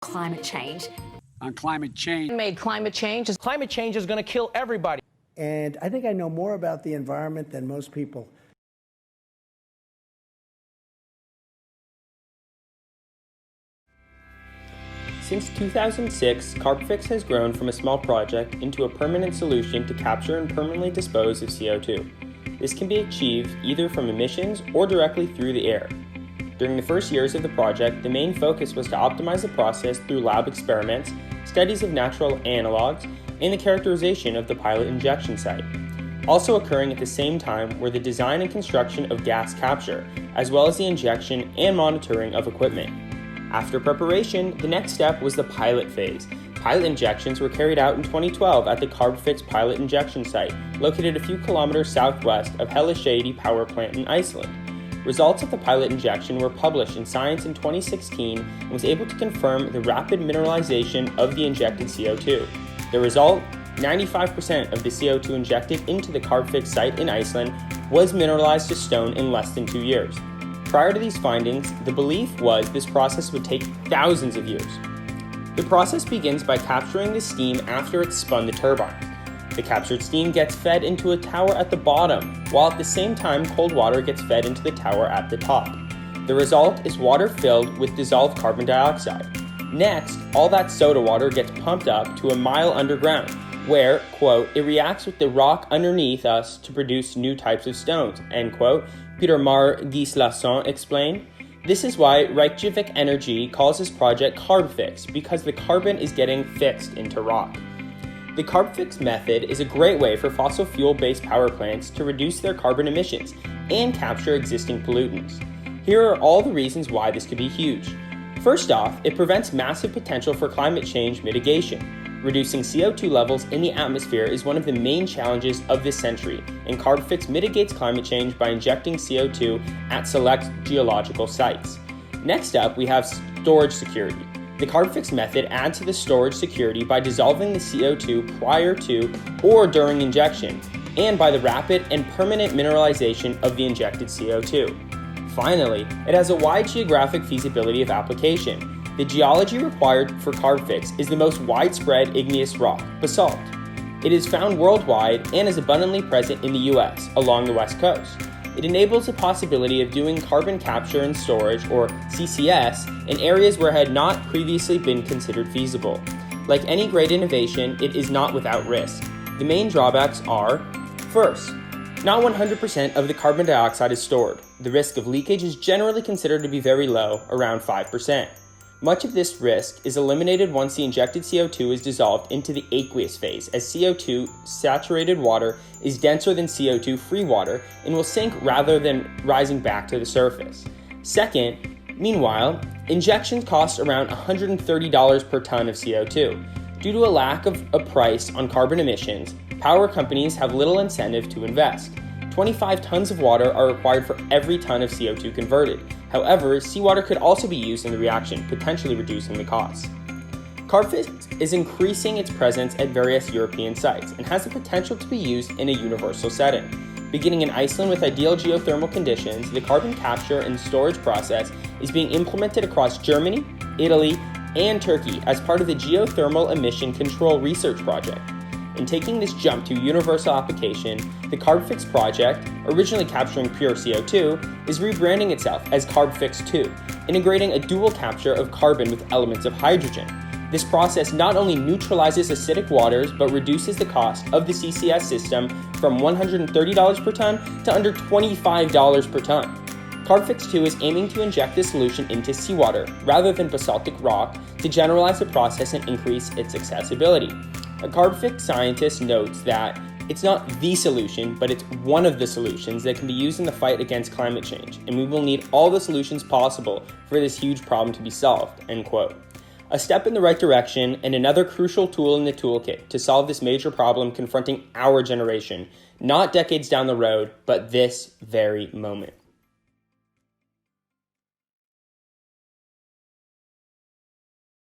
climate change. On climate change. Made climate change. Climate change is going to kill everybody. And I think I know more about the environment than most people. Since 2006, Carbfix has grown from a small project into a permanent solution to capture and permanently dispose of CO2. This can be achieved either from emissions or directly through the air. During the first years of the project, the main focus was to optimize the process through lab experiments, studies of natural analogs, and the characterization of the pilot injection site. Also occurring at the same time were the design and construction of gas capture, as well as the injection and monitoring of equipment. After preparation, the next step was the pilot phase. Pilot injections were carried out in 2012 at the Carbfix pilot injection site, located a few kilometers southwest of Hellishady power plant in Iceland. Results of the pilot injection were published in Science in 2016 and was able to confirm the rapid mineralization of the injected CO2. The result? 95% of the CO2 injected into the Carbfix site in Iceland was mineralized to stone in less than 2 years. Prior to these findings, the belief was this process would take thousands of years. The process begins by capturing the steam after it's spun the turbines. The captured steam gets fed into a tower at the bottom, while at the same time cold water gets fed into the tower at the top. The result is water filled with dissolved carbon dioxide. Next, all that soda water gets pumped up to a mile underground, where, quote, it reacts with the rock underneath us to produce new types of stones, end quote, Peter Mar Gislason explained. This is why Reykjavik Energy calls this project Carbfix, because the carbon is getting fixed into rock. The Carbfix method is a great way for fossil fuel-based power plants to reduce their carbon emissions and capture existing pollutants. Here are all the reasons why this could be huge. First off, it prevents massive potential for climate change mitigation. Reducing CO2 levels in the atmosphere is one of the main challenges of this century, and Carbfix mitigates climate change by injecting CO2 at select geological sites. Next up, we have storage security. The Carbfix method adds to the storage security by dissolving the CO2 prior to or during injection, and by the rapid and permanent mineralization of the injected CO2. Finally, it has a wide geographic feasibility of application. The geology required for Carbfix is the most widespread igneous rock, basalt. It is found worldwide and is abundantly present in the US along the West Coast. It enables the possibility of doing carbon capture and storage, or CCS, in areas where it had not previously been considered feasible. Like any great innovation, it is not without risk. The main drawbacks are, first, not 100% of the carbon dioxide is stored. The risk of leakage is generally considered to be very low, around 5%. Much of this risk is eliminated once the injected CO2 is dissolved into the aqueous phase, as CO2 saturated water is denser than CO2 free water and will sink rather than rising back to the surface. Second, meanwhile, injection costs around $130 per ton of CO2. Due to a lack of a price on carbon emissions, power companies have little incentive to invest. 25 tons of water are required for every ton of CO2 converted. However, seawater could also be used in the reaction, potentially reducing the cost. Carbfix is increasing its presence at various European sites and has the potential to be used in a universal setting. Beginning in Iceland with ideal geothermal conditions, the carbon capture and storage process is being implemented across Germany, Italy, and Turkey as part of the Geothermal Emission Control Research Project. In taking this jump to universal application, the Carbfix project, originally capturing pure CO2, is rebranding itself as Carbfix 2, integrating a dual capture of carbon with elements of hydrogen. This process not only neutralizes acidic waters, but reduces the cost of the CCS system from $130 per ton to under $25 per ton. Carbfix 2 is aiming to inject this solution into seawater, rather than basaltic rock, to generalize the process and increase its accessibility. A Carbfix scientist notes that it's not the solution, but it's one of the solutions that can be used in the fight against climate change, and we will need all the solutions possible for this huge problem to be solved, end quote. A step in the right direction and another crucial tool in the toolkit to solve this major problem confronting our generation, not decades down the road, but this very moment.